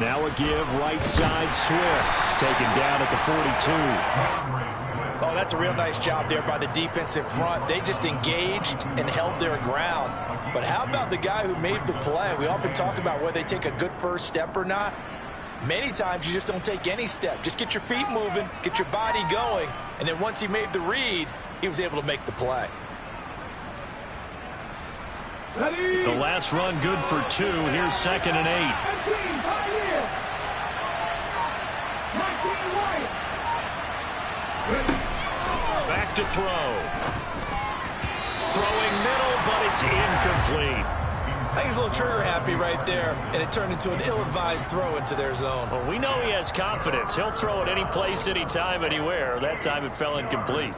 Now a give, right side, Swift. Taken down at the 42. Oh, that's a real nice job there by the defensive front. They just engaged and held their ground. But how about the guy who made the play? We often talk about whether they take a good first step or not. Many times you just don't take any step. Just get your feet moving, get your body going, and then once he made the read, he was able to make the play. The last run good for 2. Here's 2nd and 8. Back to throw. Throwing middle, but it's incomplete. I think he's a little trigger happy right there, and it turned into an ill-advised throw into their zone. Well, we know he has confidence. He'll throw it any place, anytime, anywhere. That time it fell incomplete.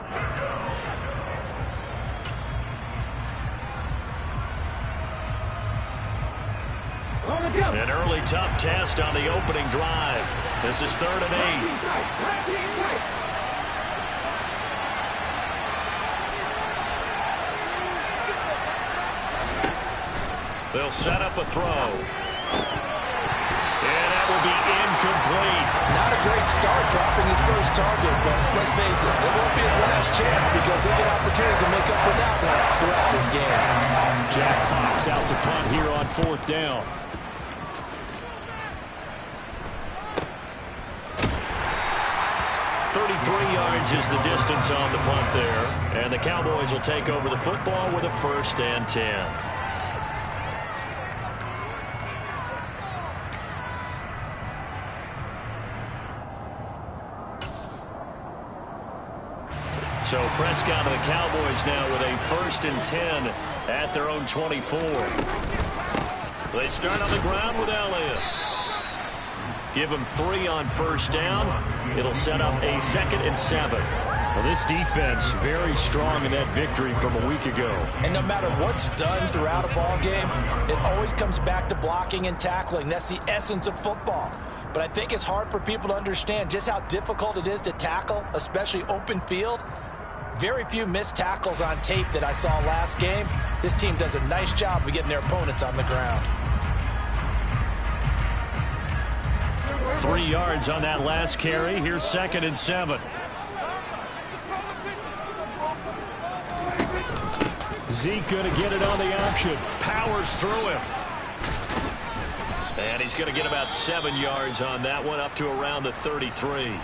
An early tough test on the opening drive. This is 3rd and 8. They'll set up a throw. And that will be incomplete. Not a great start dropping his first target, but let's face it, it won't be his last chance because he'll get opportunities to make up for that one throughout this game. Jack Fox out to punt here on 4th down. Yards is the distance on the punt there. And the Cowboys will take over the football with a 1st and 10. So Prescott and the Cowboys now with a 1st and 10 at their own 24. They start on the ground with Elliott. Give him 3 on 1st down. It'll set up a 2nd and 7. Well, this defense very strong in that victory from a week ago. And no matter what's done throughout a ball game, it always comes back to blocking and tackling. That's the essence of football. But I think it's hard for people to understand just how difficult it is to tackle, especially open field. Very few missed tackles on tape that I saw last game. This team does a nice job of getting their opponents on the ground. 3 yards on that last carry. Here's 2nd and 7. Zeke going to get it on the option. Powers through him. And he's going to get about 7 yards on that one, up to around the 33.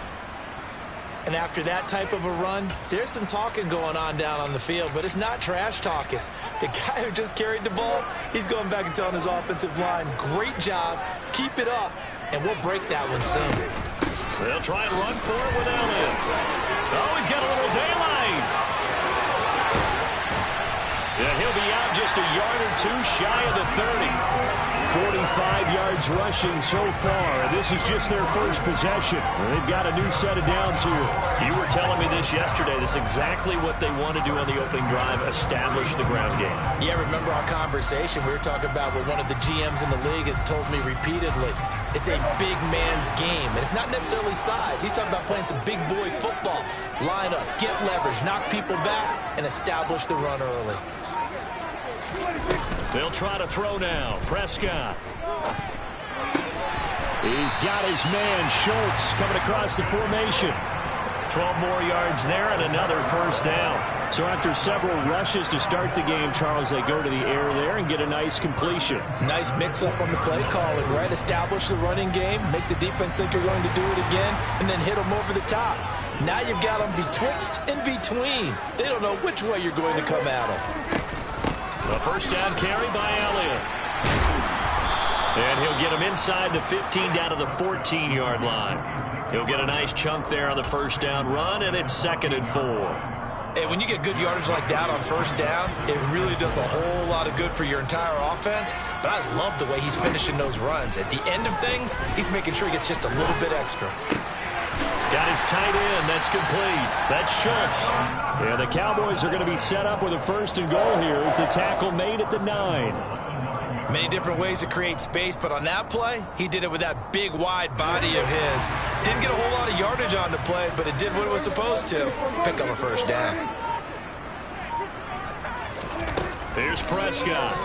And after that type of a run, there's some talking going on down on the field, but it's not trash talking. The guy who just carried the ball, he's going back and telling his offensive line, great job, keep it up, and we'll break that one soon. They'll try and run for it with Elliott. Oh, he's got a little daylight. Yeah, he'll be out just a yard or 2 shy of the 30. 45 yards rushing so far. This is just their first possession. They've got a new set of downs here. You were telling me this yesterday. This is exactly what they want to do on the opening drive, establish the ground game. Yeah, remember our conversation? We were talking about what one of the GMs in the league has told me repeatedly. It's a big man's game, and it's not necessarily size. He's talking about playing some big boy football. Line up, get leverage, knock people back, and establish the run early. They'll try to throw now. Prescott. He's got his man, Schultz, coming across the formation. 12 more yards there and another first down. So after several rushes to start the game, Charles, they go to the air there and get a nice completion. Nice mix-up on the play calling, right? Establish the running game, make the defense think you're going to do it again, and then hit them over the top. Now you've got them betwixt and between. They don't know which way you're going to come at them. A first down carry by Elliott. And he'll get him inside the 15 down to the 14-yard line. He'll get a nice chunk there on the first down run, and it's 2nd and 4. Hey, when you get good yardage like that on first down, it really does a whole lot of good for your entire offense. But I love the way he's finishing those runs. At the end of things, he's making sure he gets just a little bit extra. Got his tight end. That's complete. That's Schultz. And the Cowboys are going to be set up with a 1st and goal here as the tackle made at the 9. Many different ways to create space, but on that play, he did it with that big, wide body of his. Didn't get a whole lot of yardage on the play, but it did what it was supposed to. Pick up a first down. Here's Prescott.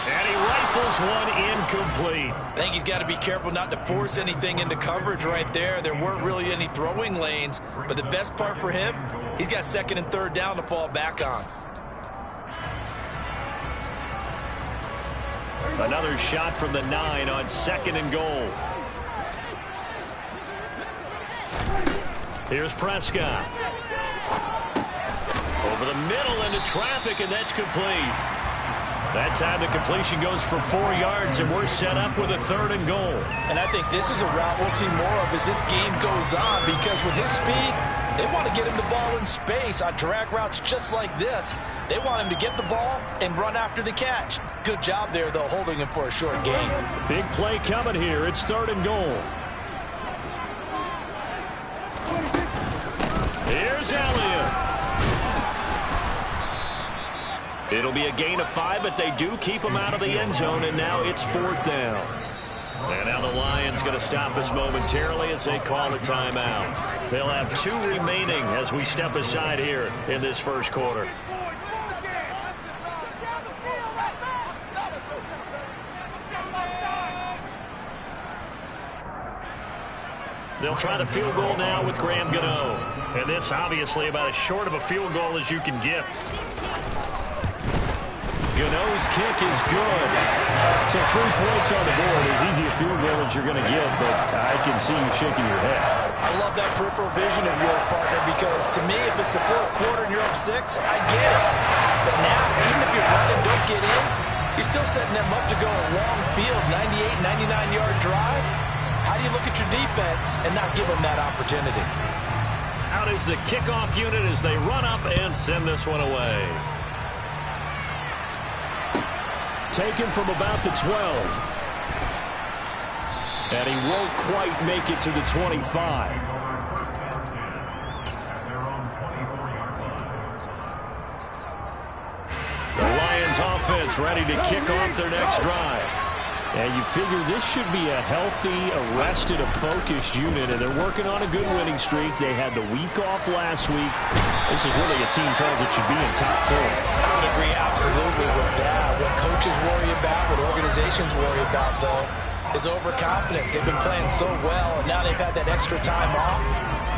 And he rifles one incomplete. I think he's got to be careful not to force anything into coverage right there. There weren't really any throwing lanes, but the best part for him, he's got second and third down to fall back on. Another shot from the 9 on 2nd and goal. Here's Prescott. Over the middle into traffic, and that's complete. That time the completion goes for 4 yards, and we're set up with a 3rd and goal. And I think this is a route we'll see more of as this game goes on, because with his speed, they want to get him the ball in space on drag routes just like this. They want him to get the ball and run after the catch. Good job there, though, holding him for a short gain. Big play coming here. It's 3rd and goal. Here's Elliott. It'll be a gain of 5, but they do keep him out of the end zone, and now it's 4th down. And now the Lions going to stop us momentarily as they call a timeout. They'll have 2 remaining as we step aside here in this first quarter. They'll try the field goal now with Graham Gano. And this obviously about as short of a field goal as you can get. Gano's kick is good. So 3 points on the board, as easy a field goal as you're going to get, but I can see you shaking your head. I love that peripheral vision of yours, partner, because to me, if it's the 4th quarter and you're up 6, I get it. But now, even if you're running, don't get in, you're still setting them up to go a long field, 98, 99-yard drive. How do you look at your defense and not give them that opportunity? Out is the kickoff unit as they run up and send this one away. Taken from about the 12. And he won't quite make it to the 25. The Lions offense ready to kick off their next drive. And you figure this should be a healthy, arrested, a focused unit, and they're working on a good winning streak. They had the week off last week. This is really a team, Charles, that should be in top 4. I would agree absolutely with that. What coaches worry about, what organizations worry about, though, is overconfidence. They've been playing so well, and now they've had that extra time off.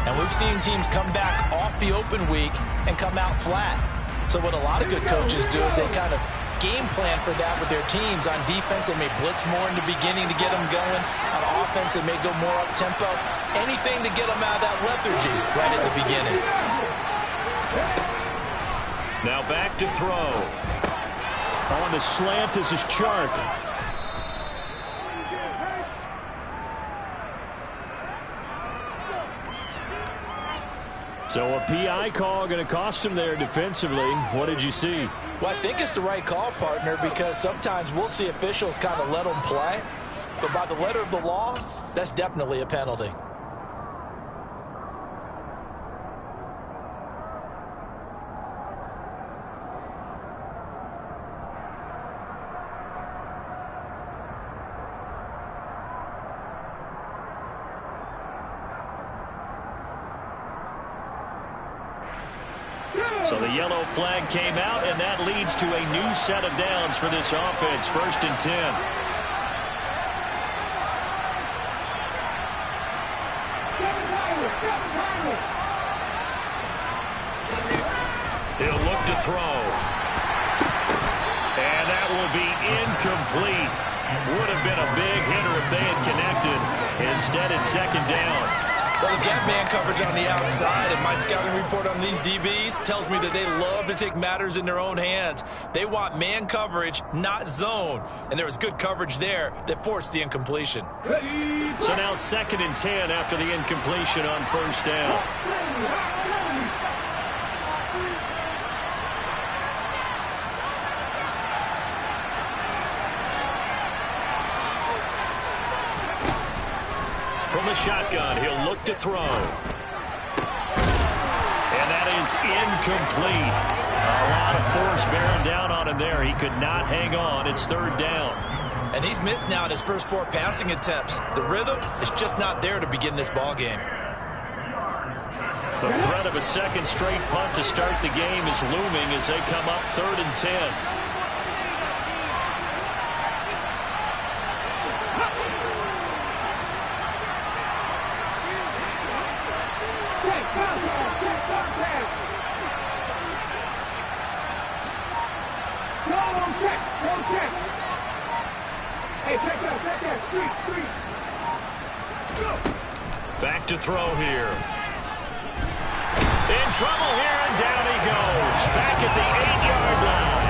And we've seen teams come back off the open week and come out flat. So what a lot of good coaches do is they kind of game plan for that with their teams. On defense, they may blitz more in the beginning to get them going. On offense, they may go more up-tempo. Anything to get them out of that lethargy right at the beginning. Now back to throw. On the slant, this is Chark. So a PI call going to cost him there defensively. What did you see? Well, I think it's the right call, partner, because sometimes we'll see officials kind of let them play. But by the letter of the law, that's definitely a penalty. So the yellow flag came out, and that leads to a new set of downs for this offense. 1st and 10. He'll look to throw. And that will be incomplete. Would have been a big hitter if they had connected. Instead, it's 2nd down. Well, they've got man coverage on the outside, and my scouting report on these DBs tells me that they love to take matters in their own hands. They want man coverage, not zone. And there was good coverage there that forced the incompletion. So now 2nd and 10 after the incompletion on 1st down. From the shotgun, he'll look to throw. And that is incomplete. A lot of force bearing down on him there. He could not hang on. It's third down. And he's missed now in his first 4 passing attempts. The rhythm is just not there to begin this ball game. The threat of a second straight punt to start the game is looming as they come up 3rd and 10. Back to throw here. In trouble here, and down he goes. Back at the 8-yard line.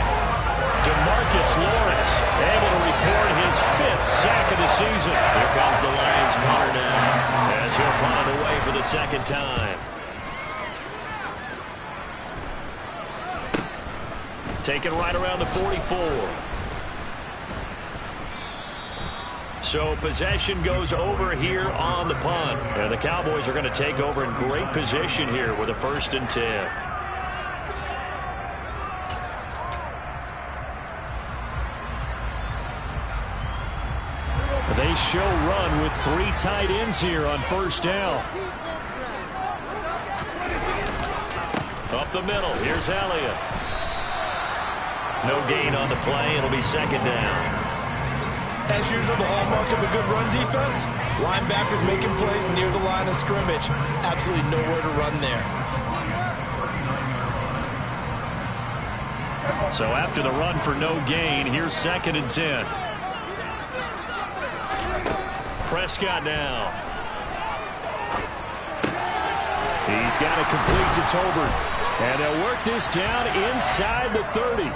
DeMarcus Lawrence able to record his 5th sack of the season. Here comes the Lions punter now as he'll punt it away for the second time. Taken right around the 44. So possession goes over here on the punt. And the Cowboys are going to take over in great position here with a 1st and 10. They show run with 3 tight ends here on 1st down. Up the middle. Here's Elliott. No gain on the play. It'll be 2nd down. As usual, the hallmark of a good run defense, linebackers making plays near the line of scrimmage. Absolutely nowhere to run there. So after the run for no gain, here's 2nd and 10. Prescott now. He's got it complete to Tolbert. And they'll work this down inside the 30.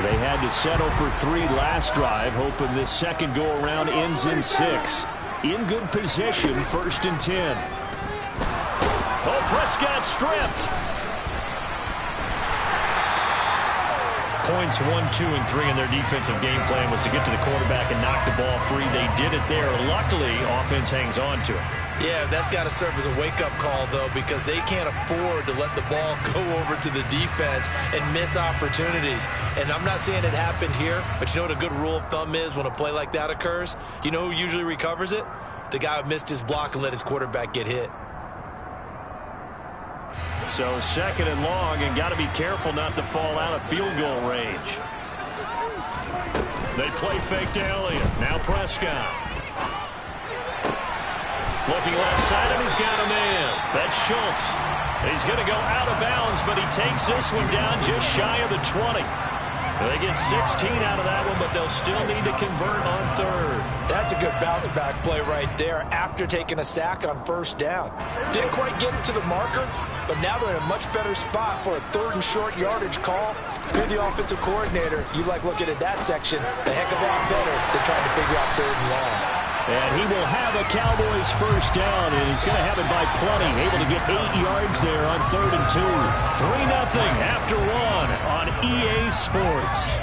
They had to settle for 3 last drive, hoping this second go-around ends in 6. In good position, 1st and 10. Oh, Prescott stripped. Points 1, 2, and 3 in their defensive game plan was to get to the quarterback and knock the ball free. They did it there. Luckily, offense hangs on to it. Yeah, that's got to serve as a wake-up call, though, because they can't afford to let the ball go over to the defense and miss opportunities. And I'm not saying it happened here, but you know what a good rule of thumb is when a play like that occurs? You know who usually recovers it? The guy who missed his block and let his quarterback get hit. So 2nd and long, and got to be careful not to fall out of field goal range. They play fake to Elliott. Now Prescott. Looking left side, and he's got a man. That's Schultz. He's going to go out of bounds, but he takes this one down just shy of the 20. They get 16 out of that one, but they'll still need to convert on 3rd. That's a good bounce-back play right there after taking a sack on 1st down. Didn't quite get it to the marker, but now they're in a much better spot for a 3rd and short yardage call. If you're the offensive coordinator, you like looking at that section a heck of a lot better than trying to figure out 3rd and long. And he will have a Cowboys 1st down, and he's going to have it by plenty. Able to get 8 yards there on 3rd and 2. 3-0 after 1 on EA Sports.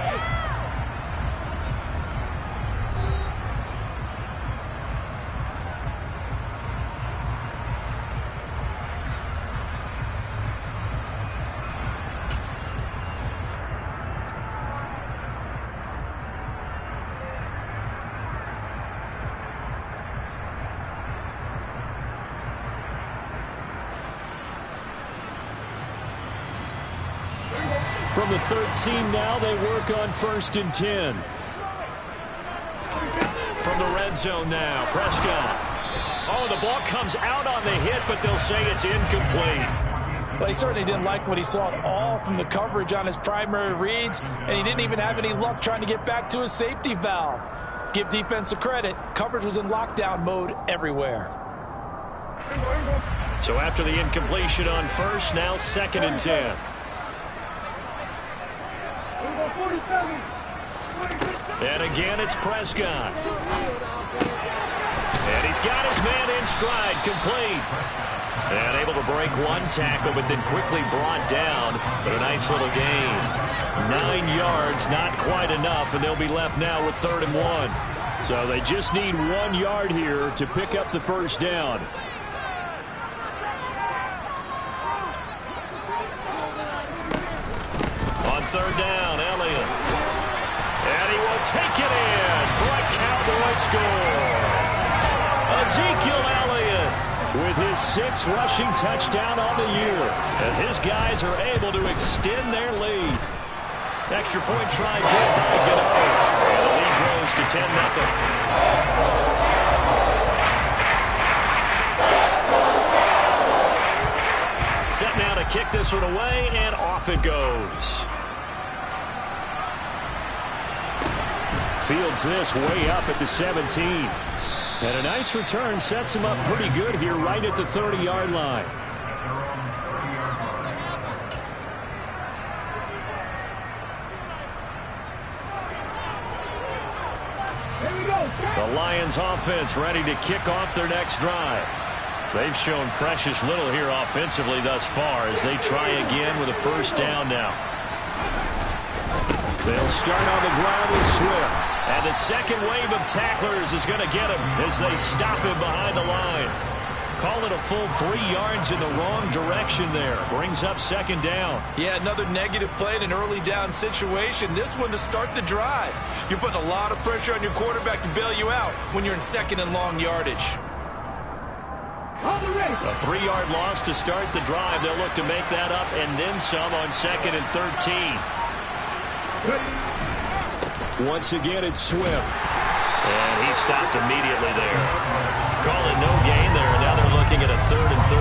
From the 13 now, they work on 1st and 10. From the red red zone now. Prescott. Oh, the ball comes out on the hit, but they'll say it's incomplete. Well, he certainly didn't like what he saw at all from the coverage on his primary reads, and he didn't even have any luck trying to get back to his safety valve. Give defense a credit. Coverage was in lockdown mode everywhere. So after the incompletion on first, now 2nd and 10. And again, it's Prescott. And he's got his man in stride, complete. And able to break one tackle, but then quickly brought down. But a nice little gain. 9 yards, not quite enough, and they'll be left now with 3rd and 1. So they just need 1 yard here to pick up the first down. On 3rd down, Elliott. And he will take it in for a Cowboy score. Ezekiel Elliott with his 6th rushing touchdown on the year as his guys are able to extend their lead. Extra point try good by Gano. And the lead grows to 10-0. Set now to kick this one away, and off it goes. Fields this way up at the 17. And a nice return sets him up pretty good here right at the 30-yard line. The Lions offense ready to kick off their next drive. They've shown precious little here offensively thus far as they try again with a first down now. They'll start on the ground with Swift. And the second wave of tacklers is going to get him as they stop him behind the line. Call it a full 3 yards in the wrong direction there. Brings up 2nd down. Yeah, another negative play in an early down situation. This one to start the drive. You're putting a lot of pressure on your quarterback to bail you out when you're in 2nd and long yardage. A 3-yard loss to start the drive. They'll look to make that up and then some on 2nd and 13. Once again, it's Swift. And he stopped immediately there. Call it no gain there. Now they're looking at a 3rd and 13.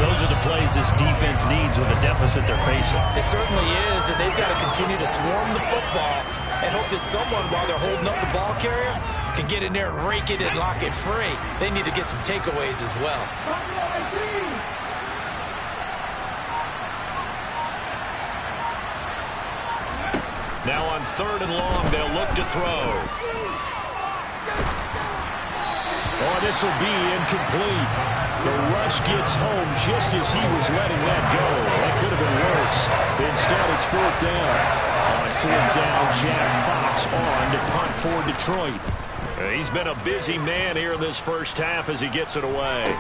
Those are the plays this defense needs with the deficit they're facing. It certainly is, and they've got to continue to swarm the football and hope that someone, while they're holding up the ball carrier, can get in there and rake it and lock it free. They need to get some takeaways as well. Now on 3rd and long, they'll look to throw. Oh, this will be incomplete. The rush gets home just as he was letting that go. That could have been worse. Instead, it's 4th down. On 4th down, Jack Fox on to punt for Detroit. He's been a busy man here in this first half as he gets it away.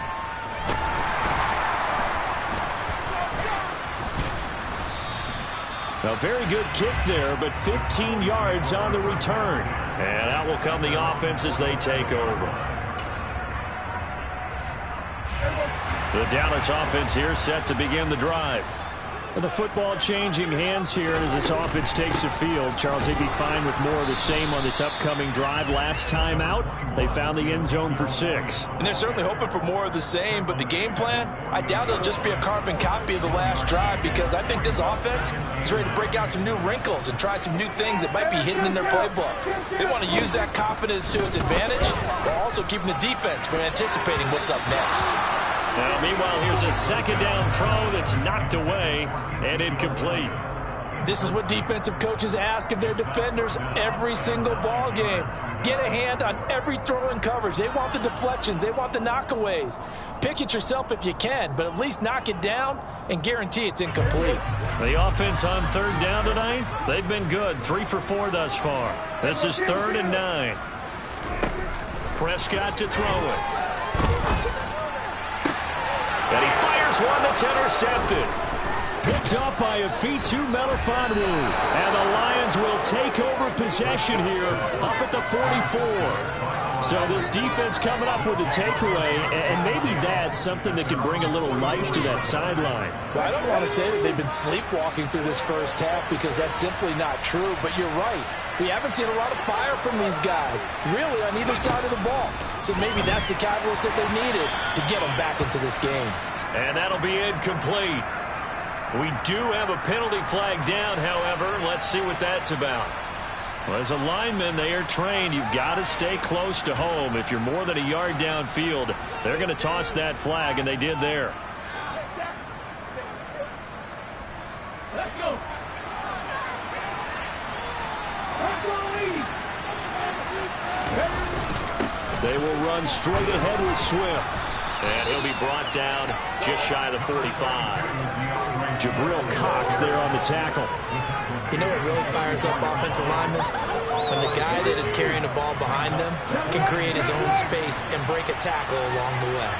A very good kick there, but 15 yards on the return. And out will come the offense as they take over. The Dallas offense here set to begin the drive. And the football changing hands here as this offense takes the field. Charles, they'd be fine with more of the same on this upcoming drive. Last time out, they found the end zone for 6. And they're certainly hoping for more of the same, but the game plan, I doubt it'll just be a carbon copy of the last drive because I think this offense is ready to break out some new wrinkles and try some new things that might be hidden in their playbook. They want to use that confidence to its advantage while also keeping the defense from anticipating what's up next. Now, meanwhile, here's a 2nd down throw that's knocked away and incomplete. This is what defensive coaches ask of their defenders every single ball game. Get a hand on every throw in coverage. They want the deflections. They want the knockaways. Pick it yourself if you can, but at least knock it down and guarantee it's incomplete. The offense on 3rd down tonight, they've been good. 3 for 4 thus far. This is 3rd and 9. Prescott to throw it. And he fires one that's intercepted. Picked up by Afitu Melifonwu. And the Lions will take over possession here up at the 44. So this defense coming up with a takeaway, and maybe that's something that can bring a little life to that sideline. Well, I don't want to say that they've been sleepwalking through this first half because that's simply not true, but you're right. We haven't seen a lot of fire from these guys, really, on either side of the ball. So maybe that's the catalyst that they needed to get them back into this game. And that'll be incomplete. We do have a penalty flag down, however. Let's see what that's about. Well, as a lineman, they are trained. You've got to stay close to home. If you're more than a yard downfield, they're going to toss that flag, and they did there. Let's go. They will run straight ahead with Swift. And he'll be brought down just shy of the 45. Jabril Cox there on the tackle. You know what really fires up offensive linemen? When the guy that is carrying the ball behind them can create his own space and break a tackle along the way.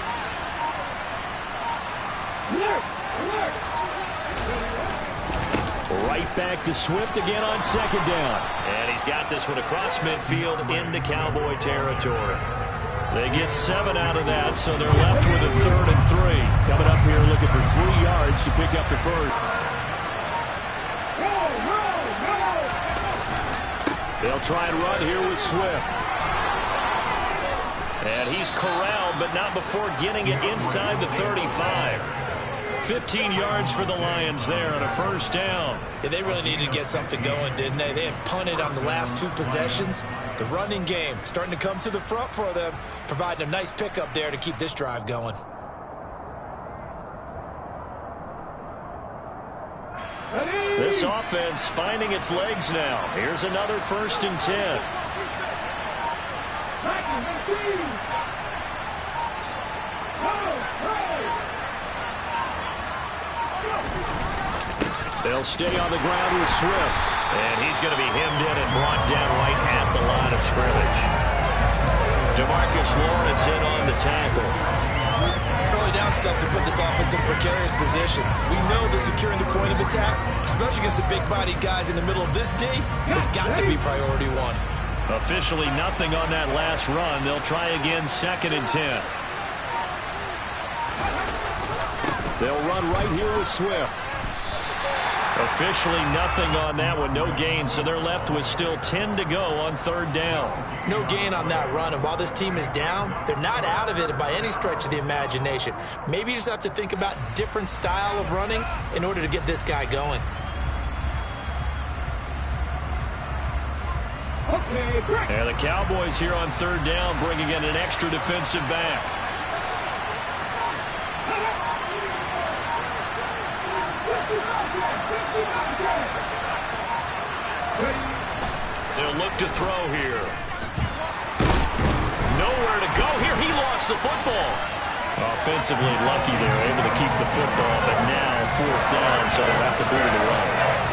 Right back to Swift again on second down. And he's got this one across midfield into Cowboy territory. They get 7 out of that, so they're left with a 3rd and 3. Coming up here looking for 3 yards to pick up the first. They'll try and run here with Swift. And he's corralled, but not before getting it inside the 35. 15 yards for the Lions there on a first down. Yeah, they really needed to get something going, didn't they? They had punted on the last 2 possessions. The running game starting to come to the front for them, providing a nice pickup there to keep this drive going. This offense finding its legs now. Here's another 1st and 10. They'll stay on the ground with Swift. And he's going to be hemmed in and brought down right at the line of scrimmage. DeMarcus Lawrence in on the tackle. Early down stuff to put this offense in precarious position. We know that securing the point of attack, especially against the big-bodied guys in the middle of this D, has got to be priority 1. Officially nothing on that last run. They'll try again 2nd and 10. They'll run right here with Swift. Officially nothing on that one, no gain, so they're left with still 10 to go on 3rd down. No gain on that run, and while this team is down, they're not out of it by any stretch of the imagination. Maybe you just have to think about different style of running in order to get this guy going. And the Cowboys here on 3rd down bringing in an extra defensive back. They'll look to throw here. Nowhere to go here. He lost the football. Offensively lucky they're able to keep the football, but now 4th down, so they'll have to boot it away.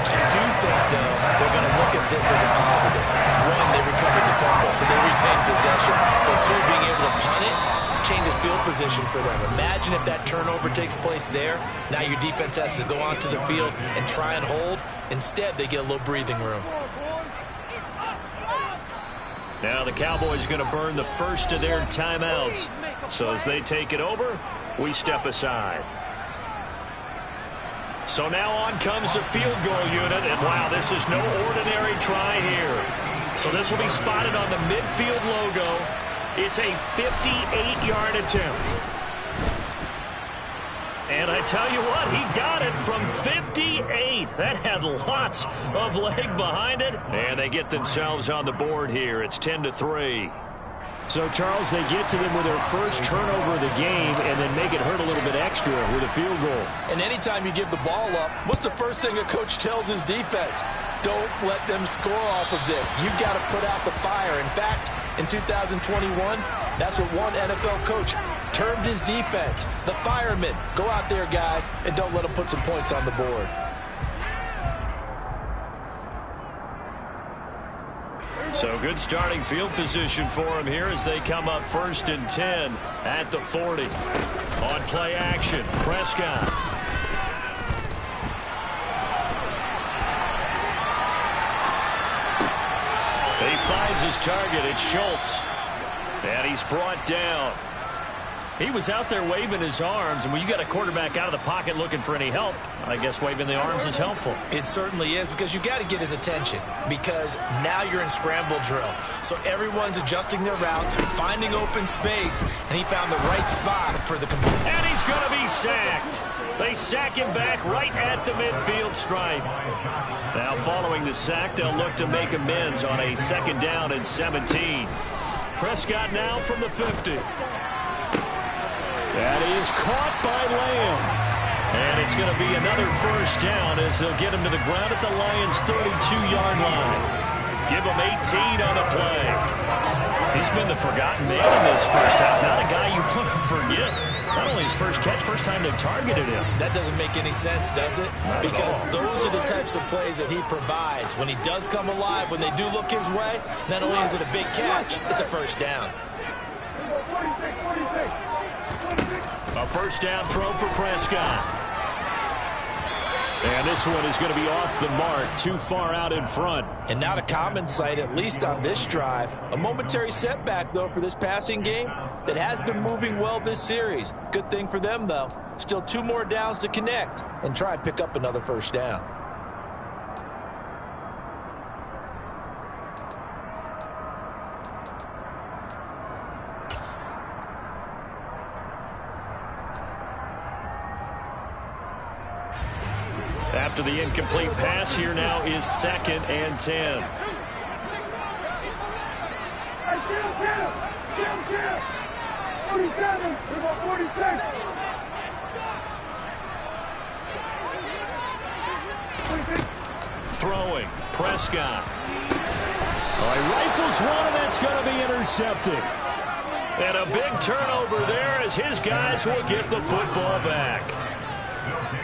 I do think, though, they're going to look at this as a positive. 1, they recovered the fumble, so they retained possession. But 2, being able to punt it changes field position for them. Imagine if that turnover takes place there. Now your defense has to go onto the field and try and hold. Instead, they get a little breathing room. Now the Cowboys going to burn the first of their timeouts. So as they take it over, we step aside. So now on comes the field goal unit. And wow, this is no ordinary try here. So this will be spotted on the midfield logo. It's a 58-yard attempt. And I tell you what, he got it from 58. That had lots of leg behind it. And they get themselves on the board here. It's 10-3. So, Charles, they get to them with their first turnover of the game and then make it hurt a little bit extra with a field goal. And anytime you give the ball up, what's the first thing a coach tells his defense? Don't let them score off of this. You've got to put out the fire. In fact, in 2021, that's what one NFL coach termed his defense. The firemen. Go out there, guys, and don't let them put some points on the board. So good starting field position for him here as they come up 1st and 10 at the 40. On play action, Prescott. He finds his target. It's Schultz. And he's brought down. He was out there waving his arms, and when you got a quarterback out of the pocket looking for any help, I guess waving the arms is helpful. It certainly is, because you got to get his attention, because now you're in scramble drill. So everyone's adjusting their routes, finding open space, and he found the right spot for the complete. And he's going to be sacked. They sack him back right at the midfield stripe. Now following the sack, they'll look to make amends on a 2nd down and 17. Prescott now from the 50. That is caught by Lamb. And it's going to be another 1st down as they'll get him to the ground at the Lions' 32-yard line. Give him 18 on the play. He's been the forgotten man in this first half. Not a guy you want to forget. Not only his first catch, first time they've targeted him. That doesn't make any sense, does it? Because those are the types of plays that he provides. When he does come alive, when they do look his way, not only is it a big catch, it's a 1st down. A 1st down throw for Prescott. And this one is going to be off the mark, too far out in front. And not a common sight, at least on this drive. A momentary setback, though, for this passing game that has been moving well this series. Good thing for them, though. Still 2 more downs to connect and try and pick up another 1st down. After the incomplete pass, here now is 2nd and 10. Throwing, Prescott. Oh, he rifles one, and that's going to be intercepted. And a big turnover there as his guys will get the football back.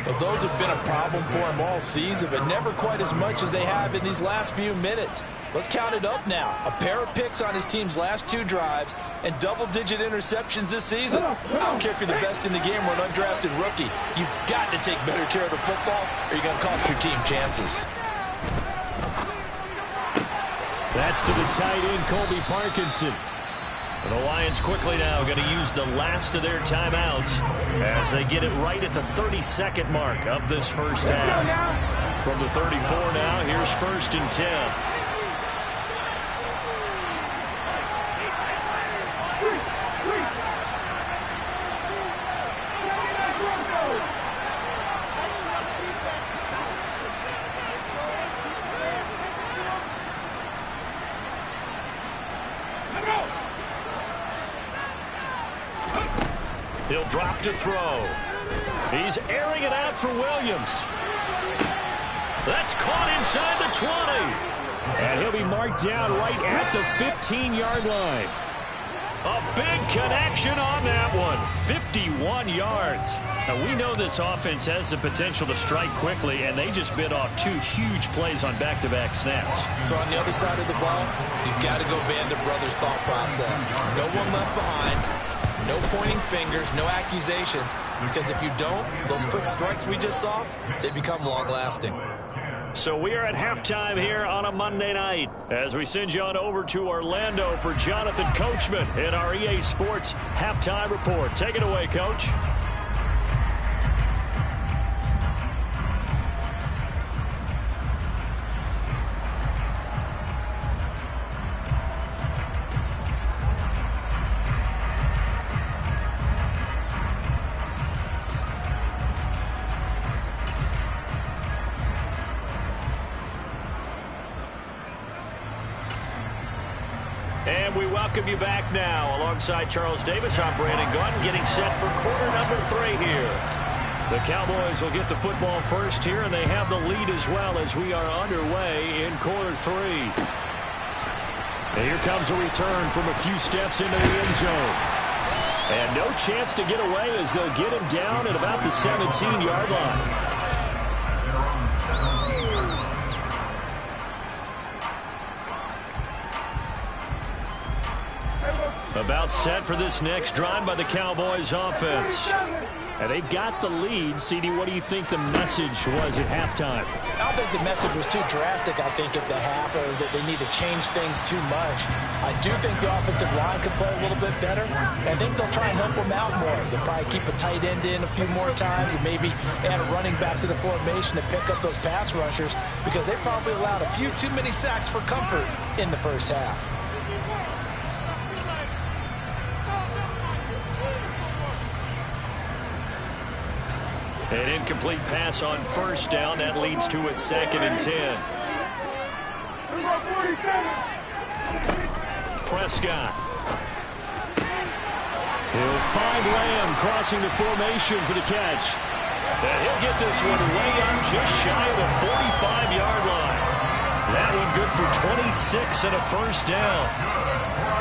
Well, those have been a problem for him all season, but never quite as much as they have in these last few minutes. Let's count it up now. A pair of picks on his team's last 2 drives and double-digit interceptions this season. I don't care if you're the best in the game or an undrafted rookie. You've got to take better care of the football or you're going to cost your team chances. That's to the tight end, Colby Parkinson. The Lions quickly now going to use the last of their timeouts as they get it right at the 32nd mark of this first half. From the 34 now, here's 1st and 10. He'll drop to throw. He's airing it out for Williams. That's caught inside the 20. And he'll be marked down right at the 15-yard line. A big connection on that one. 51 yards. Now, we know this offense has the potential to strike quickly, and they just bit off 2 huge plays on back-to-back snaps. So on the other side of the ball, you've got to go Band of Brothers thought process. No one left behind. No pointing fingers, no accusations, because if you don't, those quick strikes we just saw, they become long-lasting. So we are at halftime here on a Monday night as we send you on over to Orlando for Jonathan Coachman in our EA Sports Halftime Report. Take it away, Coach. And we welcome you back now. Alongside Charles Davis, I'm Brandon Gunn, getting set for quarter number 3 here. The Cowboys will get the football first here, and they have the lead as well as we are underway in quarter 3. And here comes a return from a few steps into the end zone. And no chance to get away as they'll get him down at about the 17-yard line. About set for this next drive by the Cowboys offense. And they've got the lead. CD, what do you think the message was at halftime? I don't think the message was too drastic, I think, at the half, or that they need to change things too much. I do think the offensive line could play a little bit better. I think they'll try and help them out more. They'll probably keep a tight end in a few more times and maybe add a running back to the formation to pick up those pass rushers, because they probably allowed a few too many sacks for comfort in the first half. An incomplete pass on first down. That leads to a 2nd and 10. Prescott. He'll find Lamb crossing the formation for the catch. And he'll get this one way up just shy of the 45-yard line. That one good for 26 and a first down.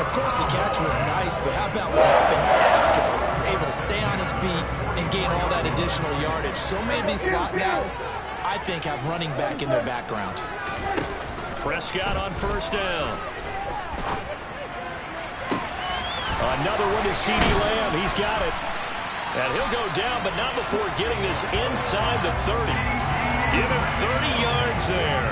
Of course, the catch was nice, but how about what happened after? Able to stay on his feet and gain all that additional yardage. So many of these slot guys, I think, have running back in their background. Prescott on first down. Another one to CD Lamb. He's got it. And he'll go down, but not before getting this inside the 30. Give him 30 yards there.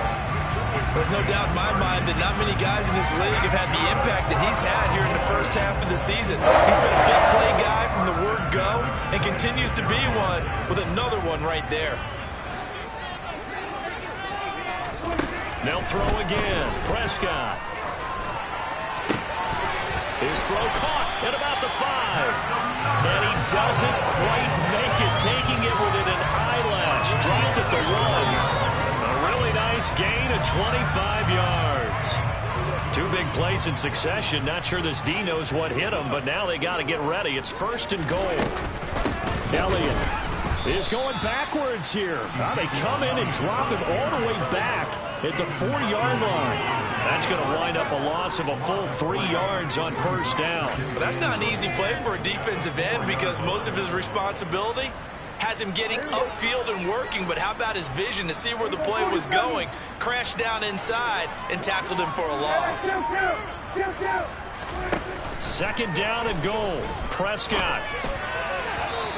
There's no doubt in my mind that not many guys in this league have had the impact that he's had here in the first half of the season. He's been a big play guy from the word go and continues to be one with another one right there. They'll throw again. Prescott. His throw caught at about the 5. And he doesn't quite make it, taking it within an eyelash. Dropped at the 1. A really nice gain of 25 yards. 2 big plays in succession. Not sure this D knows what hit him, but now they got to get ready. It's 1st and goal. Elliott is going backwards here. Now they come in and drop him all the way back at the 4-yard line. That's going to wind up a loss of a full 3 yards on first down. But that's not an easy play for a defensive end, because most of his responsibility has him getting upfield and working. But how about his vision to see where the play was going? Crashed down inside and tackled him for a loss. 2nd down and goal. Prescott.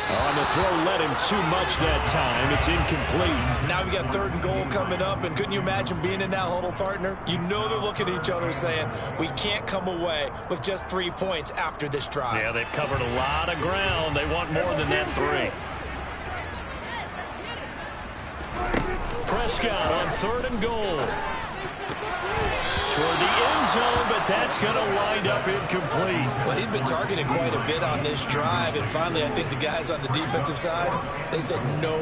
On the throw, led him too much that time. It's incomplete. Now we got 3rd and goal coming up, and couldn't you imagine being in that huddle, partner? You know they're looking at each other saying, we can't come away with just 3 points after this drive. Yeah, they've covered a lot of ground. They want more than that 3. Prescott on 3rd and goal. Toward the end zone, but that's going to wind up incomplete. Well, he'd been targeted quite a bit on this drive, and finally I think the guys on the defensive side, they said no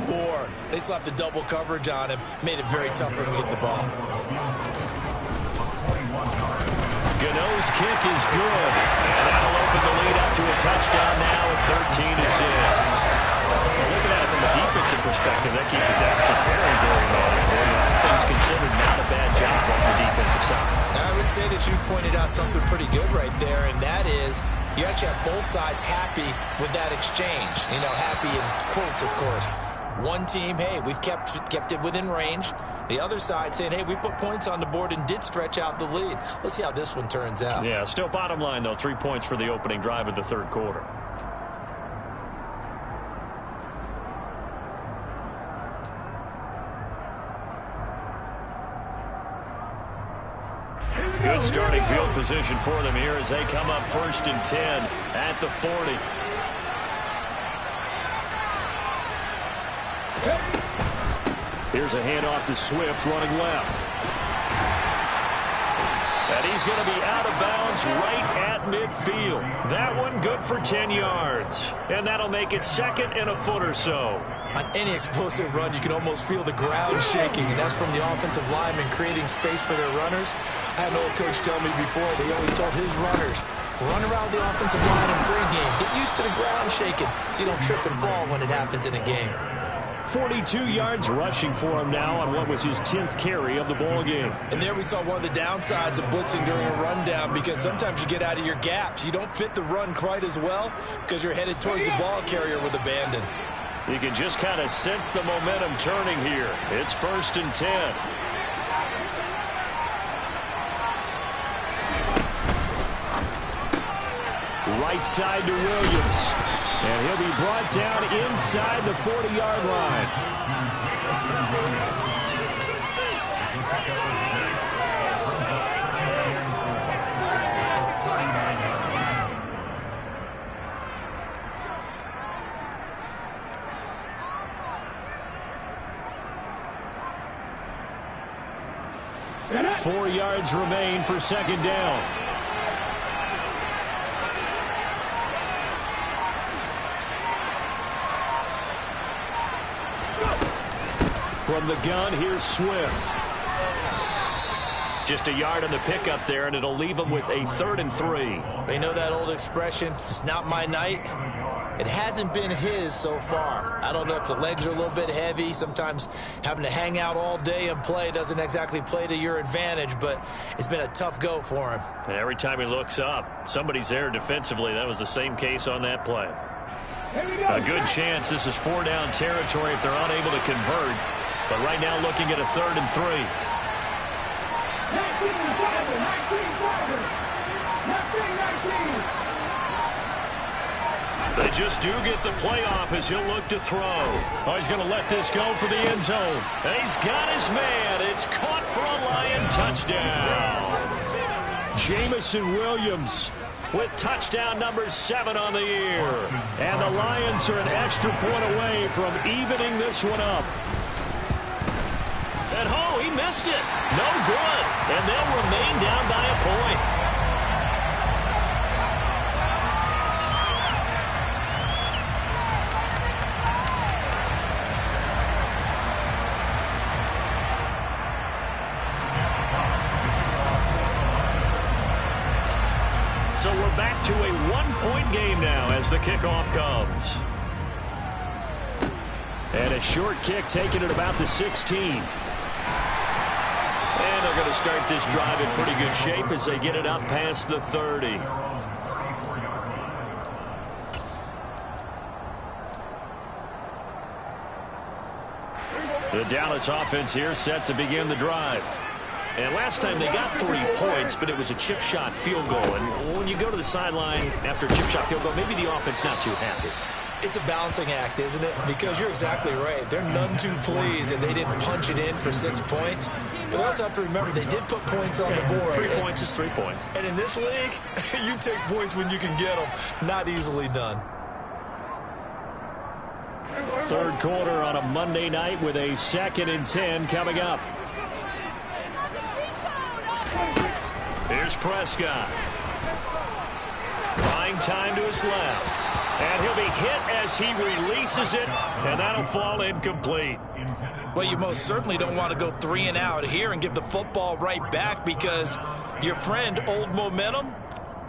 more. They slapped the double coverage on him, made it very tough for him to get the ball. Gano's kick is good, and that'll open the lead up to a touchdown now at 13-6. Well, looking at it from a defensive perspective, that keeps the deficit very, very manageable. All things considered, not a bad job on the defensive side. I would say that you've pointed out something pretty good right there, and that is you actually have both sides happy with that exchange. You know, happy in quotes, of course. One team, hey, we've kept it within range. The other side saying, hey, we put points on the board and did stretch out the lead. Let's see how this one turns out. Yeah, still bottom line, though, 3 points for the opening drive of the 3rd quarter. Good starting field position for them here as they come up 1st and 10 at the 40. Here's a handoff to Swift running left. And he's going to be out of bounds right at midfield. That one good for 10 yards. And that'll make it 2nd and a foot or so. On any explosive run, you can almost feel the ground shaking, and that's from the offensive linemen creating space for their runners. I had an old coach tell me before, they always told his runners, run around the offensive line in pregame. Get used to the ground shaking so you don't trip and fall when it happens in a game. 42 yards rushing for him now on what was his 10th carry of the ball game. And there we saw one of the downsides of blitzing during a rundown, because sometimes you get out of your gaps. You don't fit the run quite as well because you're headed towards the ball carrier with abandon. You can just kind of sense the momentum turning here. It's 1st and 10. Right side to Williams. And he'll be brought down inside the 40-yard line. Finish. 4 yards remain for second down. From the gun, here's Swift. Just a yard on the pickup there, and it'll leave them with a 3rd and 3. They know that old expression, it's not my night. It hasn't been his so far. I don't know if the legs are a little bit heavy. Sometimes having to hang out all day and play doesn't exactly play to your advantage, but it's been a tough go for him. And every time he looks up, somebody's there defensively. That was the same case on that play. A good chance this is 4-down territory if they're unable to convert. But right now looking at a 3rd and 3. 19. They just do get the playoff as he'll look to throw. Oh, he's going to let this go for the end zone. And he's got his man. It's caught for a Lion touchdown. Jamison Williams with touchdown number 7 on the year. And the Lions are an extra point away from evening this one up. And oh, he missed it. No good. And they'll remain down by a point. So we're back to a 1-point game now as the kickoff comes. And a short kick taken at about the 16. And they're going to start this drive in pretty good shape as they get it up past the 30. The Dallas offense here set to begin the drive. And last time they got 3 points, but it was a chip shot field goal. And when you go to the sideline after a chip shot field goal, maybe the offense not too happy. It's a balancing act, isn't it? Because you're exactly right. They're none too pleased and they didn't punch it in for 6 points. But they also have to remember they did put points on the board. 3 points is 3 points. And in this league, you take points when you can get them. Not easily done. 3rd quarter on a Monday night with a 2nd and 10 coming up. Here's Prescott. Buying time to his left. And he'll be hit as he releases it, and that'll fall incomplete. Well, you most certainly don't want to go 3 and out here and give the football right back because your friend, Old Momentum,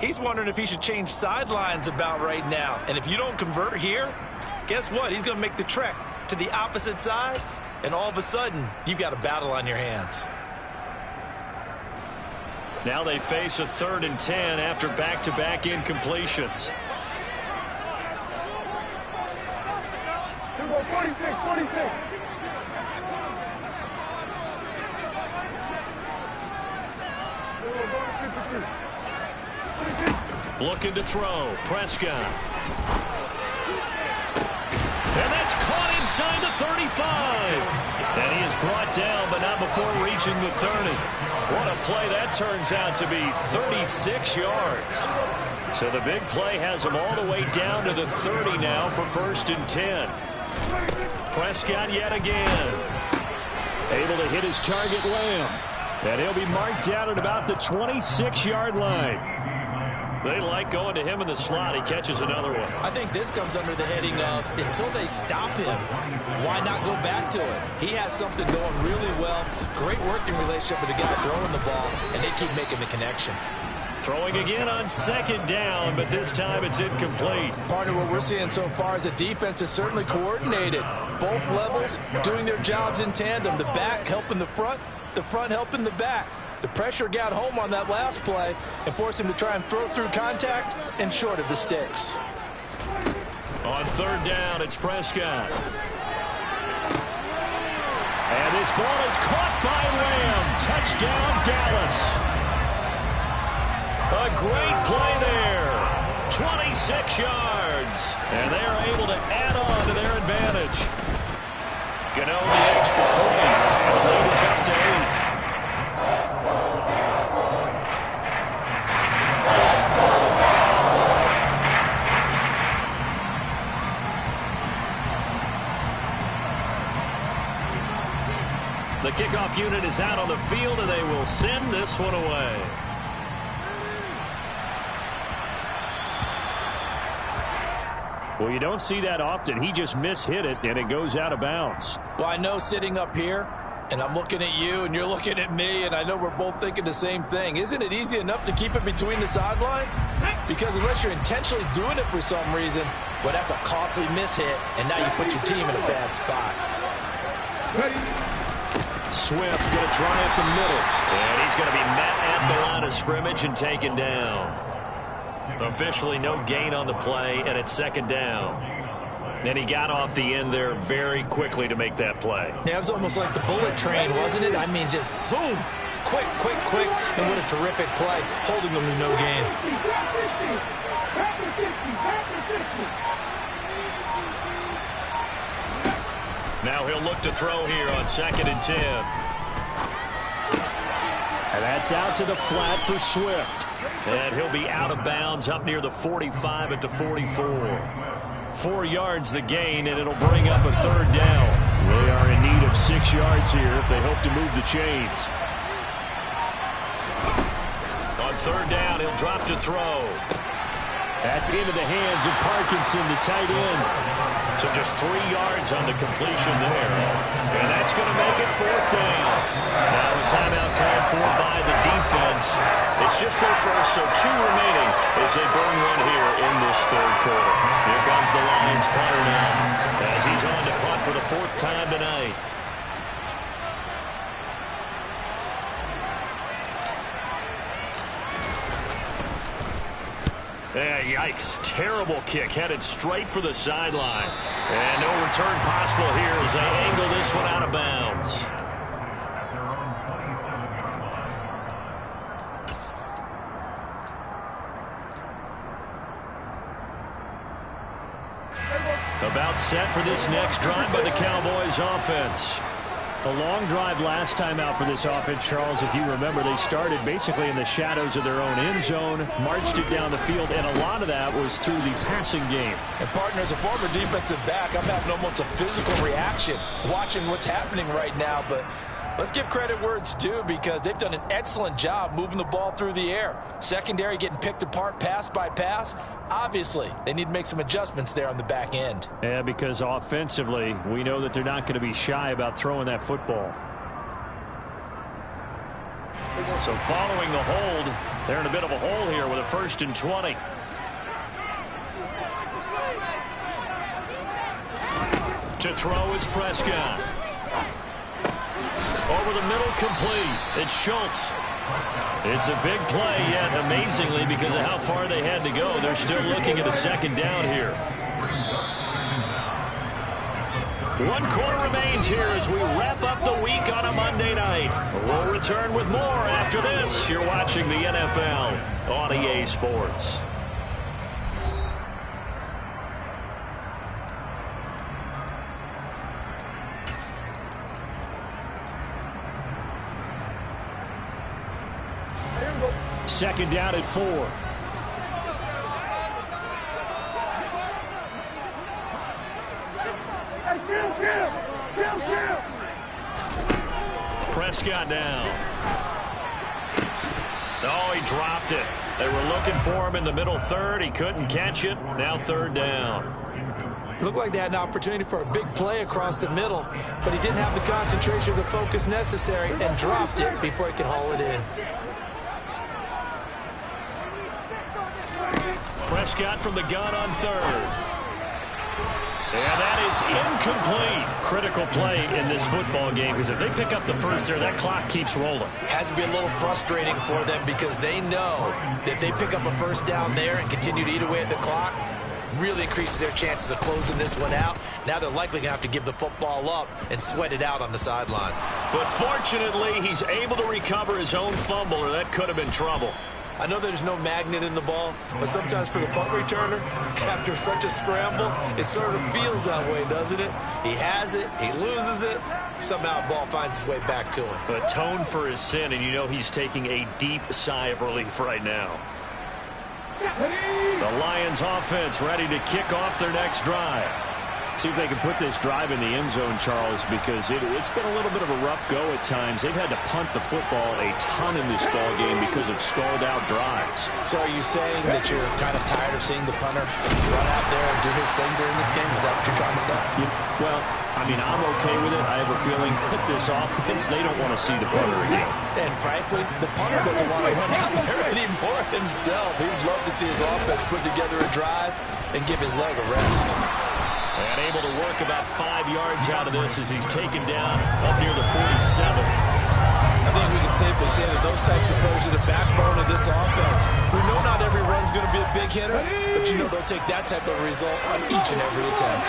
he's wondering if he should change sidelines about right now. And if you don't convert here, guess what? He's going to make the trek to the opposite side, and all of a sudden, you've got a battle on your hands. Now they face a 3rd and 10 after back-to-back incompletions. 46. Looking to throw. Prescott. And that's caught inside the 35. And he is brought down, but not before reaching the 30. What a play that turns out to be, 36 yards. So the big play has him all the way down to the 30 now for 1st and 10. Prescott yet again. Able to hit his target, Lamb. And he'll be marked down at about the 26-yard line. They like going to him in the slot. He catches another one. I think this comes under the heading of until they stop him, why not go back to it? He has something going really well. Great working relationship with the guy throwing the ball, and they keep making the connection. Throwing again on 2nd down, but this time it's incomplete. Partner, what we're seeing so far is the defense is certainly coordinated. Both levels doing their jobs in tandem. The back helping the front helping the back. The pressure got home on that last play and forced him to try and throw it through contact and short of the sticks. On 3rd down, it's Prescott. And this ball is caught by Lamb. Touchdown, Dallas. A great play there. 26 yards. And they are able to add on to their advantage. Gano the extra point. And the lead is up to 8. The kickoff unit is out on the field, and they will send this one away. Well, you don't see that often. He just mishit it, and it goes out of bounds. Well, I know sitting up here, and I'm looking at you, and you're looking at me, and I know we're both thinking the same thing. Isn't it easy enough to keep it between the sidelines? Because unless you're intentionally doing it for some reason, well, that's a costly mishit, and now you put your team in a bad spot. Swift going to try up the middle. And he's going to be met at the line of scrimmage and taken down. Officially no gain on the play, and it's second down. And he got off the end there very quickly to make that play. Yeah, it was almost like the bullet train, wasn't it? I mean, just zoom. Quick, quick, quick. And what a terrific play, holding them to no gain. Now he'll look to throw here on 2nd and 10. And that's out to the flat for Swift. And he'll be out of bounds up near the 45 at the 44. 4 yards the gain, and it'll bring up a third down. They are in need of 6 yards here if they hope to move the chains. On third down, he'll drop to throw. That's into the hands of Parkinson, the tight end. So just 3 yards on the completion there. And that's going to make it 4th down. Now a timeout called for by the defense. It's just their first, so 2 remaining as they burn one here in this third quarter. Here comes the Lions punter now as he's on to punt for the 4th time tonight. Yikes. Terrible kick headed straight for the sideline. And no return possible here as they angle this one out of bounds. About set for this next drive by the Cowboys offense. A long drive last time out for this offense, Charles. If you remember, they started basically in the shadows of their own end zone, marched it down the field, and a lot of that was through the passing game. And, partner, as a former defensive back, I'm having almost a physical reaction watching what's happening right now. But let's give credit where it's due because they've done an excellent job moving the ball through the air. Secondary getting picked apart pass by pass. Obviously, they need to make some adjustments there on the back end. Yeah, because offensively, we know that they're not going to be shy about throwing that football. So following the hold, they're in a bit of a hole here with a 1st and 20. To throw is Prescott. Over the middle, complete. It's Schultz. It's a big play, yet amazingly, because of how far they had to go, they're still looking at a 2nd down here. 1 quarter remains here as we wrap up the week on a Monday night. We'll return with more after this. You're watching the NFL on EA Sports. Second down at 4. Prescott down. Oh, he dropped it. They were looking for him in the middle third. He couldn't catch it. Now 3rd down. Looked like they had an opportunity for a big play across the middle, but he didn't have the concentration or the focus necessary and dropped it before he could haul it in. Prescott from the gun on 3rd. And that is incomplete. Critical play in this football game because if they pick up the first there, that clock keeps rolling. Has to be a little frustrating for them because they know that they pick up a 1st down there and continue to eat away at the clock, really increases their chances of closing this one out. Now they're likely going to have to give the football up and sweat it out on the sideline. But fortunately, he's able to recover his own fumble, or that could have been trouble. I know there's no magnet in the ball, but sometimes for the punt returner, after such a scramble, it sort of feels that way, doesn't it? He has it, he loses it, somehow the ball finds its way back to him. Atone for his sin, and you know he's taking a deep sigh of relief right now. The Lions offense ready to kick off their next drive. See if they can put this drive in the end zone, Charles, because it's been a little bit of a rough go at times. They've had to punt the football a ton in this ball game because of stalled-out drives. So are you saying that you're kind of tired of seeing the punter run out there and do his thing during this game? Is that what you're trying to say? Well, I mean, I'm okay with it. I have a feeling that this offense, they don't want to see the punter again. And frankly, the punter doesn't want to run out there anymore himself. He'd love to see his offense put together a drive and give his leg a rest. And able to work about 5 yards out of this as he's taken down up near the 47. I think we can safely say that those types of plays are the backbone of this offense. We know not every run's going to be a big hitter, but you know they'll take that type of result on each and every attempt.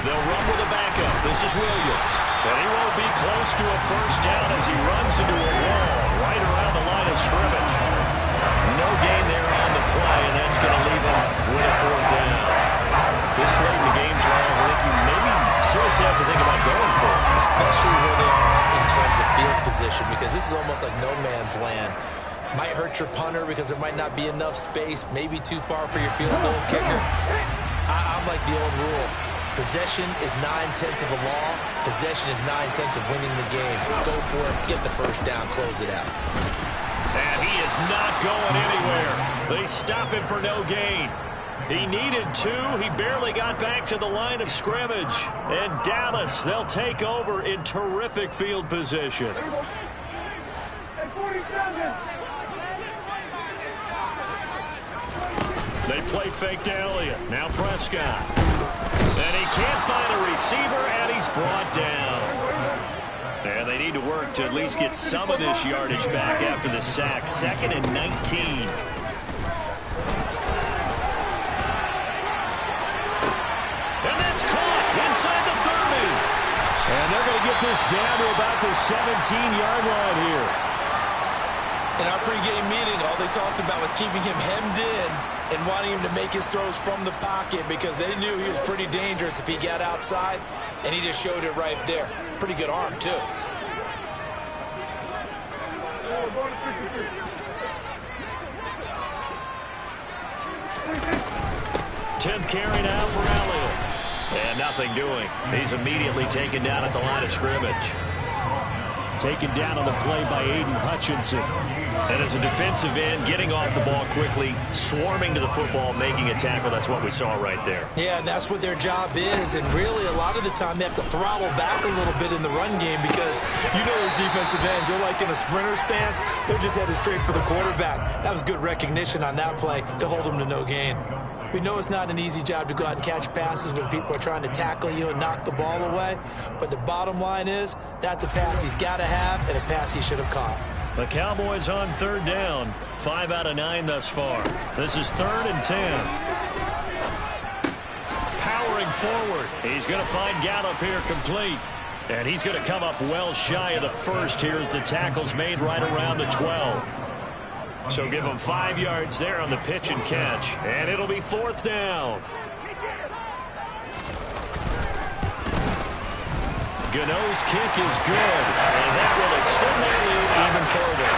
They'll run with a backup. This is Williams. And he won't be close to a first down as he runs into a wall right around the line of scrimmage. No gain there on the play, and that's going to leave him with a fourth down. This late in the game, Charles, I think you maybe seriously have to think about going for it. Especially where they are in terms of field position, because this is almost like no man's land. Might hurt your punter because there might not be enough space, maybe too far for your field goal kicker. I'm like the old rule. Possession is 9/10 of the law. Possession is 9/10 of winning the game. Go for it, get the first down, close it out. And he is not going anywhere. They stop him for no gain. He needed 2. He barely got back to the line of scrimmage. And Dallas, they'll take over in terrific field position. They play fake to Elliott. Now Prescott. And he can't find a receiver, and he's brought down. And they need to work to at least get some of this yardage back after the sack. 2nd and 19. And that's caught inside the 30. And they're going to get this down to about the 17-yard line here. In our pregame meeting, all they talked about was keeping him hemmed in and wanting him to make his throws from the pocket because they knew he was pretty dangerous if he got outside, and he just showed it right there. Pretty good arm, too. Tenth carry now for Elliott. And nothing doing. He's immediately taken down at the line of scrimmage. Taken down on the play by Aiden Hutchinson. And as a defensive end, getting off the ball quickly, swarming to the football, making a tackle, that's what we saw right there. Yeah, and that's what their job is. And really, a lot of the time, they have to throttle back a little bit in the run game because you know those defensive ends, they're like in a sprinter stance. They're just headed straight for the quarterback. That was good recognition on that play to hold them to no gain. We know it's not an easy job to go out and catch passes when people are trying to tackle you and knock the ball away. But the bottom line is, that's a pass he's got to have and a pass he should have caught. The Cowboys on 3rd down. 5 out of 9 thus far. This is 3rd and 10. Powering forward. He's going to find Gallup here complete. And he's going to come up well shy of the first here as the tackle's made right around the 12. So give him 5 yards there on the pitch and catch. And it'll be 4th down. Gano's kick is good. And that will extend their lead even further.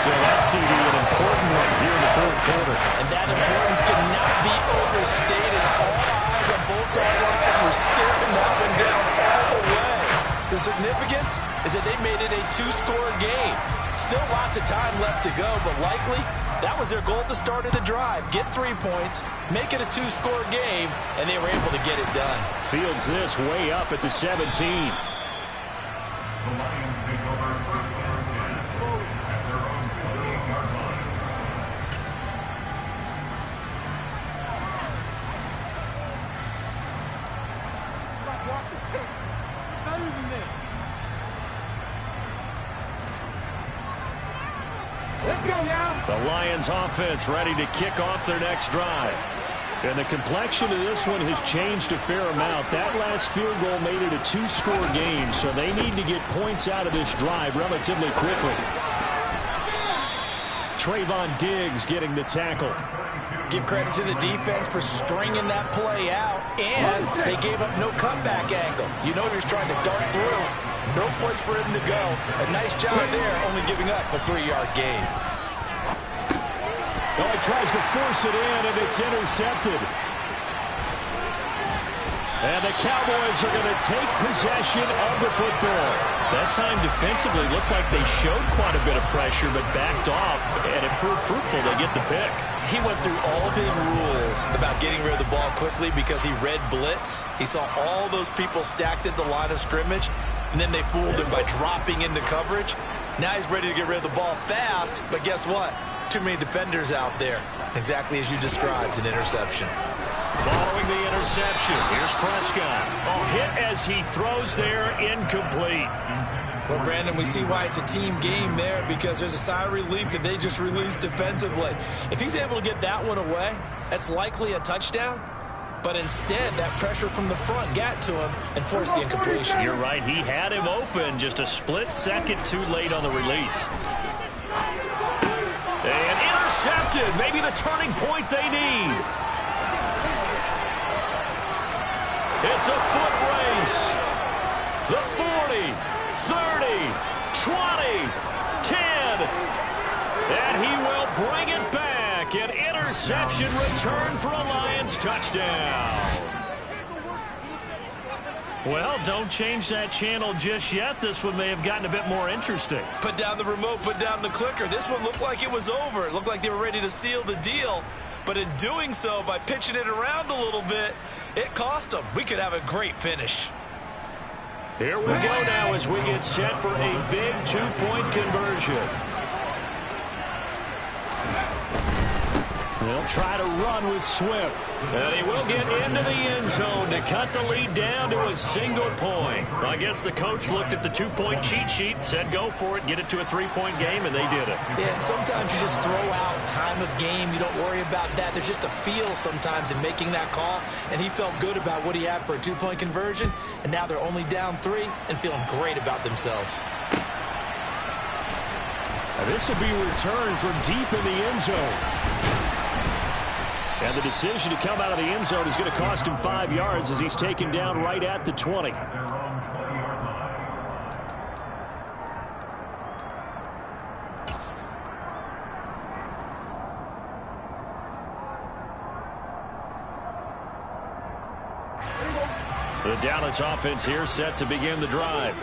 So that's an important one here in the 4th quarter. And that importance cannot be overstated. All eyes on both sidelines were staring that one down all the way. The significance is that they made it a 2-score game. Still lots of time left to go, but likely that was their goal at the start of the drive. Get 3 points, make it a 2-score game, and they were able to get it done. Fields this way up at the 17. The Lions offense ready to kick off their next drive. And the complexion of this one has changed a fair amount. That last field goal made it a 2-score game, so they need to get points out of this drive relatively quickly. Trayvon Diggs getting the tackle. Give credit to the defense for stringing that play out, and they gave up no cutback angle. You know he was trying to dart through. No place for him to go. A nice job there, only giving up a 3-yard gain. Oh, he tries to force it in, and it's intercepted. And the Cowboys are going to take possession of the football. That time defensively looked like they showed quite a bit of pressure, but backed off, and it proved fruitful. They get the pick. He went through all of his rules about getting rid of the ball quickly because he read blitz. He saw all those people stacked at the line of scrimmage, and then they fooled him by dropping into coverage. Now he's ready to get rid of the ball fast, but guess what? Too many defenders out there. Exactly as you described, an interception. Following the interception, here's Prescott. Oh, hit as he throws there, incomplete. Well, Brandon, we see why it's a team game there, because there's a sigh of relief that they just released defensively. If he's able to get that one away, that's likely a touchdown. But instead, that pressure from the front got to him and forced the incompletion. You're right. He had him open, just a split second too late on the release. And intercepted. Maybe the turning point they need. It's a foot race. The 40, 30, 20, 10. And he will bring it back. An interception return for a Lions touchdown. Well, don't change that channel just yet. This one may have gotten a bit more interesting. Put down the remote, put down the clicker. This one looked like it was over. It looked like they were ready to seal the deal. But in doing so, by pitching it around a little bit, it cost them. We could have a great finish. Here we go now as we get set for a big two-point conversion. They'll try to run with Swift. And he will get into the end zone to cut the lead down to a single point. I guess the coach looked at the two-point cheat sheet, said go for it, get it to a three-point game, and they did it. Yeah, and sometimes you just throw out time of game. You don't worry about that. There's just a feel sometimes in making that call, and he felt good about what he had for a two-point conversion, and now they're only down 3 and feeling great about themselves. Now this will be returned from deep in the end zone. And the decision to come out of the end zone is going to cost him 5 yards as he's taken down right at the 20. The Dallas offense here set to begin the drive.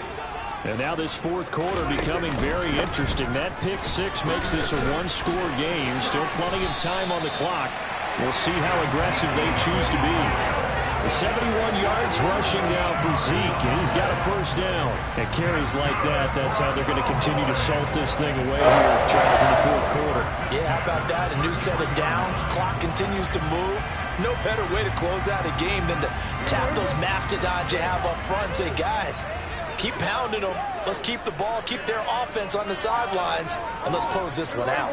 And now this fourth quarter becoming very interesting. That pick six makes this a one-score game. Still plenty of time on the clock. We'll see how aggressive they choose to be. 71 yards rushing now for Zeke, and he's got a first down. And carries like that, that's how they're going to continue to salt this thing away here, Charles, in the fourth quarter. Yeah, how about that? A new set of downs. Clock continues to move. No better way to close out a game than to tap those mastodons you have up front and say, guys, keep pounding them. Let's keep the ball, keep their offense on the sidelines, and let's close this one out.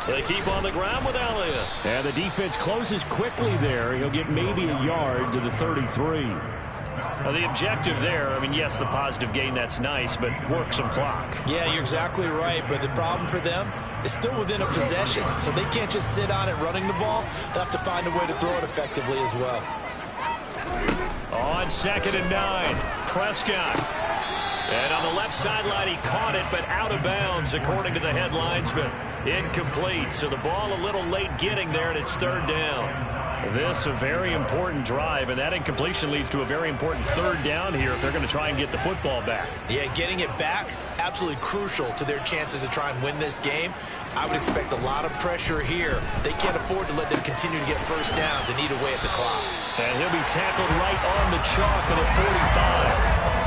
They keep on the ground with Elliott. And the defense closes quickly there. He'll get maybe a yard to the 33. Well, the objective there, I mean, yes, the positive gain, that's nice, but work some clock. Yeah, you're exactly right, but the problem for them is still within a possession, so they can't just sit on it running the ball. They'll have to find a way to throw it effectively as well. On 2nd and 9, Prescott. And on the left sideline, he caught it, but out of bounds, according to the headlines, but incomplete. So the ball a little late getting there, and it's 3rd down. This a very important drive, and that incompletion leads to a very important 3rd down here if they're going to try and get the football back. Yeah, getting it back, absolutely crucial to their chances to try and win this game. I would expect a lot of pressure here. They can't afford to let them continue to get first downs and eat away at the clock. And he'll be tackled right on the chalk at the 45.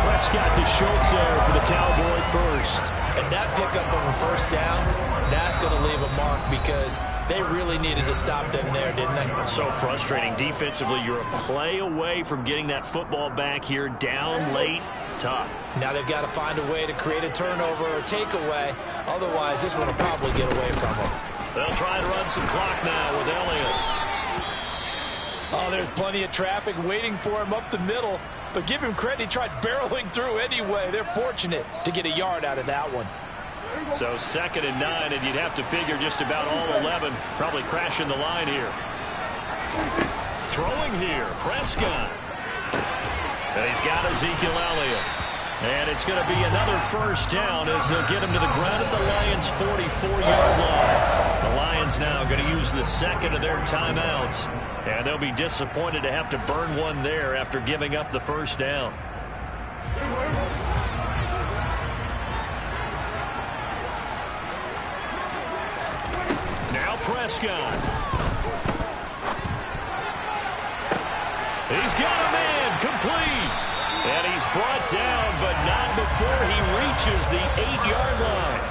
Prescott to Schultz there for the Cowboy first. And that pickup of a first down, that's going to leave a mark because they really needed to stop them there, didn't they? So frustrating. Defensively, you're a play away from getting that football back here, down late. tough. Now they've got to find a way to create a turnover or takeaway. Otherwise, this one will probably get away from them. They'll try to run some clock now with Elliott. Oh, there's plenty of traffic waiting for him up the middle. But give him credit, he tried barreling through anyway. They're fortunate to get a yard out of that one. So 2nd and 9, and you'd have to figure just about all 11 probably crashing the line here. Throwing here, Prescott. And he's got Ezekiel Elliott. And it's going to be another first down as they'll get him to the ground at the Lions' 44-yard line. The Lions now going to use the second of their timeouts. And they'll be disappointed to have to burn one there after giving up the first down. Now Prescott. He's got a man complete. And he's brought down, but not before he reaches the 8-yard line.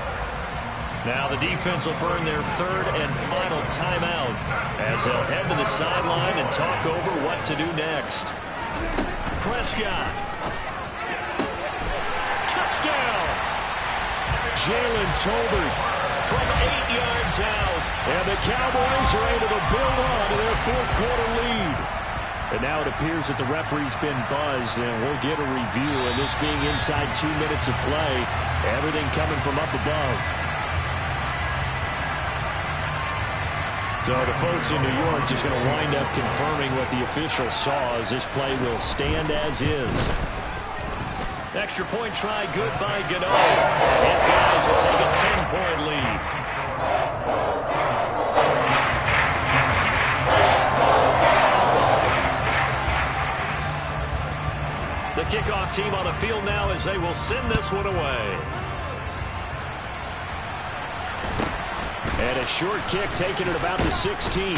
Now the defense will burn their third and final timeout as they'll head to the sideline and talk over what to do next. Prescott. Touchdown. Jalen Tolbert from 8 yards out. And the Cowboys are able to build on to their fourth-quarter lead. And now it appears that the referee's been buzzed, and we'll get a review. And this being inside 2 minutes of play, everything coming from up above. So the folks in New York just going to wind up confirming what the official saw as this play will stand as is. Extra point try good by Gano. His guys will take a 10-point lead. The kickoff team on the field now as they will send this one away. And a short kick taken at about the 16.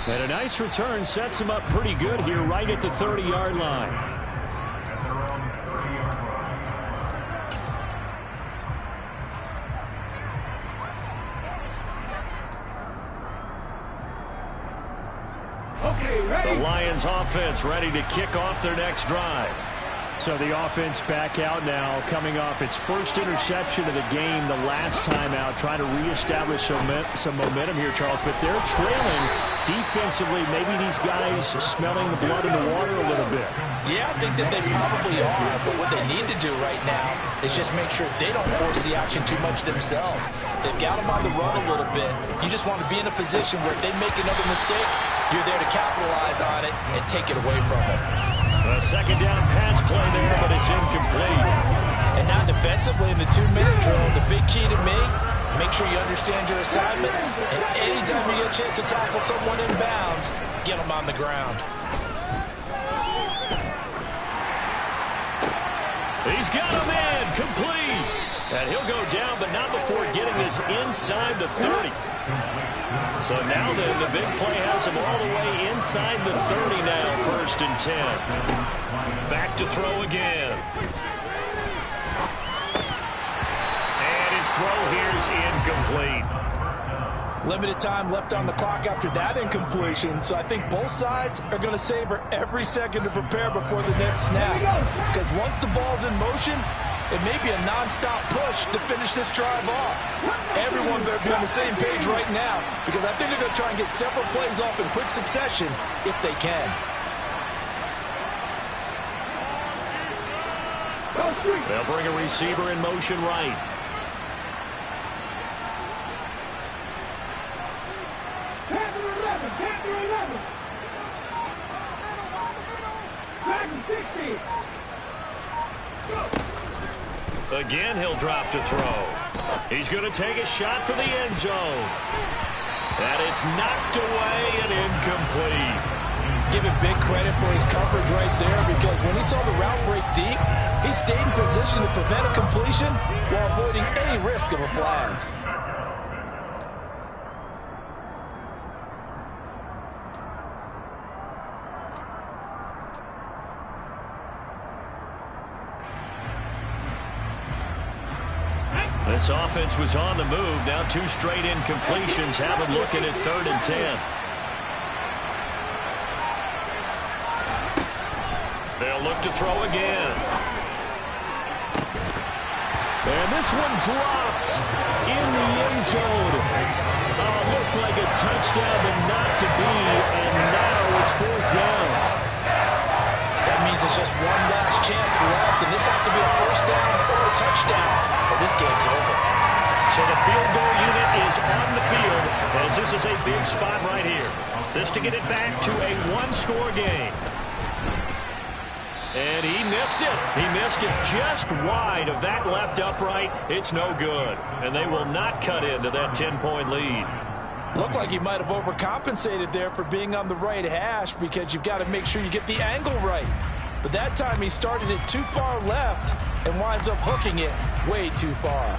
And a nice return sets him up pretty good here right at the 30-yard line. The Lions offense ready to kick off their next drive. So the offense back out now, coming off its first interception of the game the last time out, trying to reestablish some momentum here, Charles. But they're trailing defensively. Maybe these guys smelling the blood in the water a little bit. Yeah, I think that they probably are. But what they need to do right now is just make sure they don't force the action too much themselves. They've got them on the run a little bit. You just want to be in a position where if they make another mistake, you're there to capitalize on it and take it away from them. A second down pass play there, but it's incomplete. And now defensively in the 2-minute drill, the big key to me, make sure you understand your assignments. And anytime you get a chance to tackle someone in bounds, get them on the ground. He's got a man complete. And he'll go down, but not before getting this inside the 30. So now the big play has him all the way inside the 30 now, 1st and 10. Back to throw again. And his throw here is incomplete. Limited time left on the clock after that incompletion, so I think both sides are going to savor every second to prepare before the next snap. Because once the ball's in motion, it may be a non-stop push to finish this drive off. Everyone better be on the same page right now, because I think they're going to try and get several plays off in quick succession if they can. They'll bring a receiver in motion right. Again, he'll drop to throw. He's going to take a shot for the end zone. And it's knocked away and incomplete. Give him big credit for his coverage right there, because when he saw the route break deep, he stayed in position to prevent a completion while avoiding any risk of a flag. This offense was on the move. Now 2 straight incompletions have them looking at 3rd and 10. They'll look to throw again. And this one dropped in the end zone. Looked like a touchdown, but not to be. And now it's 4th down. That means there's just one last chance left, and this has to be a 1st down or a touchdown, or this game's over. So the field goal unit is on the field, as this is a big spot right here. This to get it back to a 1-score game. And he missed it. He missed it just wide of that left upright. It's no good. And they will not cut into that 10-point lead. Looked like he might have overcompensated there for being on the right hash, because you've got to make sure you get the angle right. But that time he started it too far left and winds up hooking it way too far.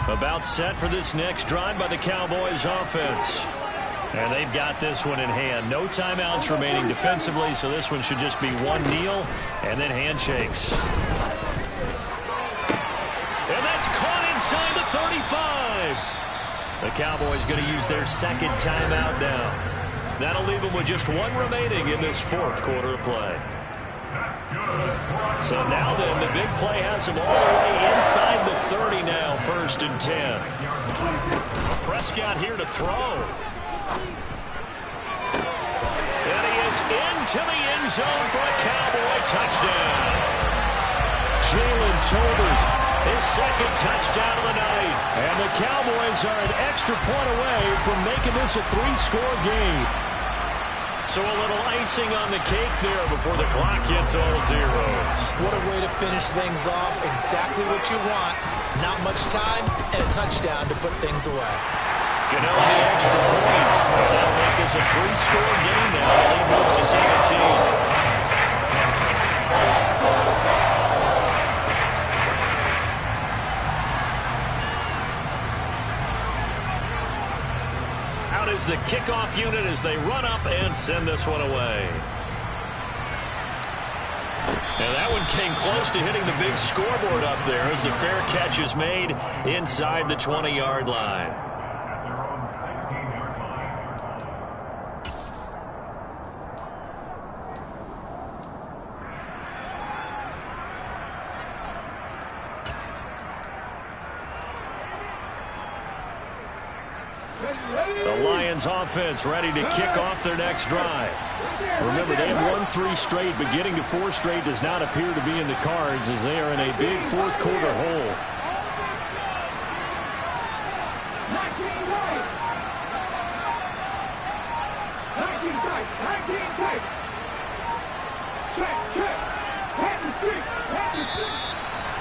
About set for this next drive by the Cowboys offense. And they've got this one in hand. No timeouts remaining defensively, so this one should just be one kneel and then handshakes. And that's caught inside the 35. The Cowboys going to use their second timeout now. That'll leave them with just one remaining in this 4th quarter of play. So now then, the big play has him all the way inside the 30 now, 1st and 10. Prescott here to throw. And he is into the end zone for a Cowboy touchdown. Jalen Tolbert, his 2nd touchdown of the night. And the Cowboys are an extra point away from making this a 3-score game. So a little icing on the cake there before the clock hits all zeros. What a way to finish things off. Exactly what you want. Not much time and a touchdown to put things away. Get on the extra point. That'll make this a 3-score game now. He moves to 17. Is the kickoff unit as they run up and send this one away. And that one came close to hitting the big scoreboard up there as the fair catch is made inside the 20-yard line. The Lions offense ready to kick off their next drive. Remember, they have won 3 straight, but getting to 4 straight does not appear to be in the cards as they are in a big 4th quarter hole.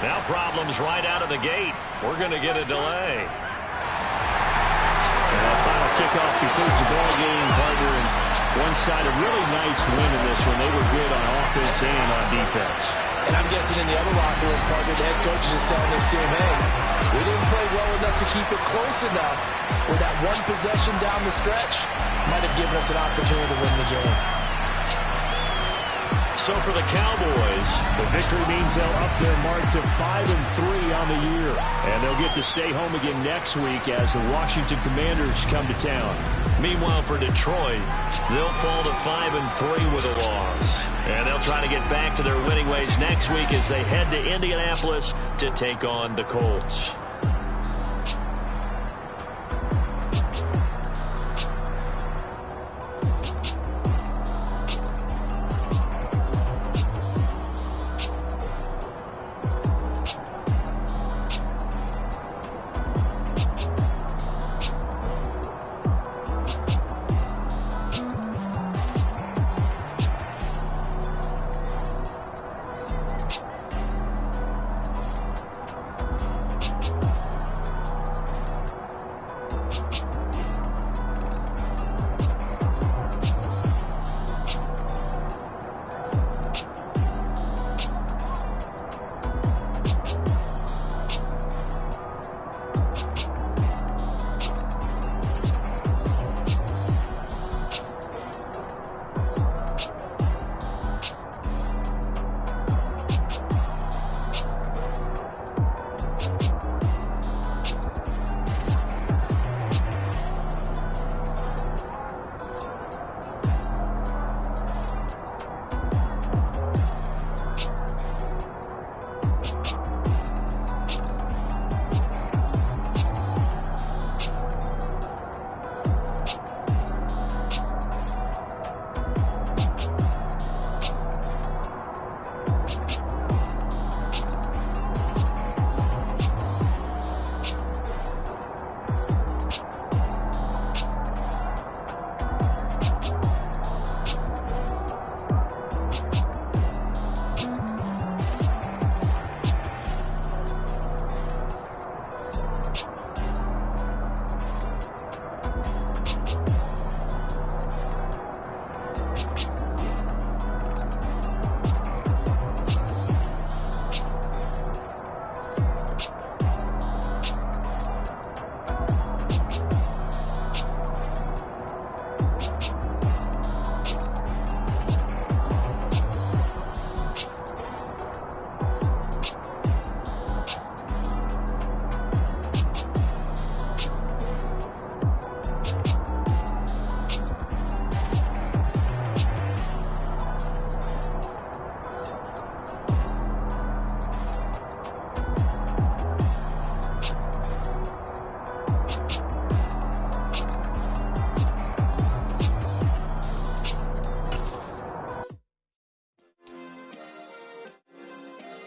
Now problems right out of the gate. We're going to get a delay. Final kickoff concludes the ball game, partner, and one side a really nice win in this one. They were good on offense and on defense. And I'm guessing in the other locker room, partner, the head coach is just telling this team, hey, we didn't play well enough to keep it close enough where that one possession down the stretch might have given us an opportunity to win the game. So for the Cowboys, the victory means they'll up their mark to 5-3 on the year. And they'll get to stay home again next week as the Washington Commanders come to town. Meanwhile, for Detroit, they'll fall to 5-3 with a loss. And they'll try to get back to their winning ways next week as they head to Indianapolis to take on the Colts.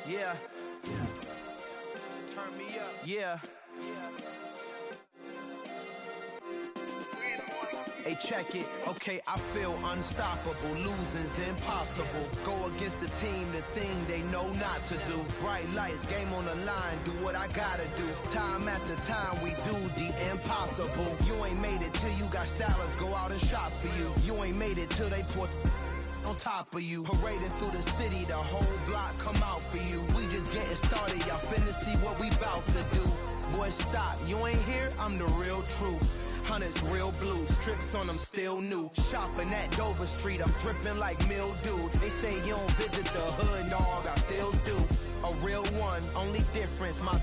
Yeah. Turn me up. Yeah. Hey, check it. Okay, I feel unstoppable. Losing's impossible. Go against the team, the thing they know not to do. Bright lights, game on the line, do what I gotta do. Time after time, we do the impossible. You ain't made it till you got stylers go out and shop for you. You ain't made it till they put on top of you. Parading through the city, the whole block come out for you. We just getting started, y'all finna see what we bout to do. Boy, stop, you ain't here, I'm the real truth. Hunters, real blues, strips on them still new. Shopping at Dover Street, I'm dripping like mildew. They say you don't visit the hood, dog, I still do. A real one, only difference, my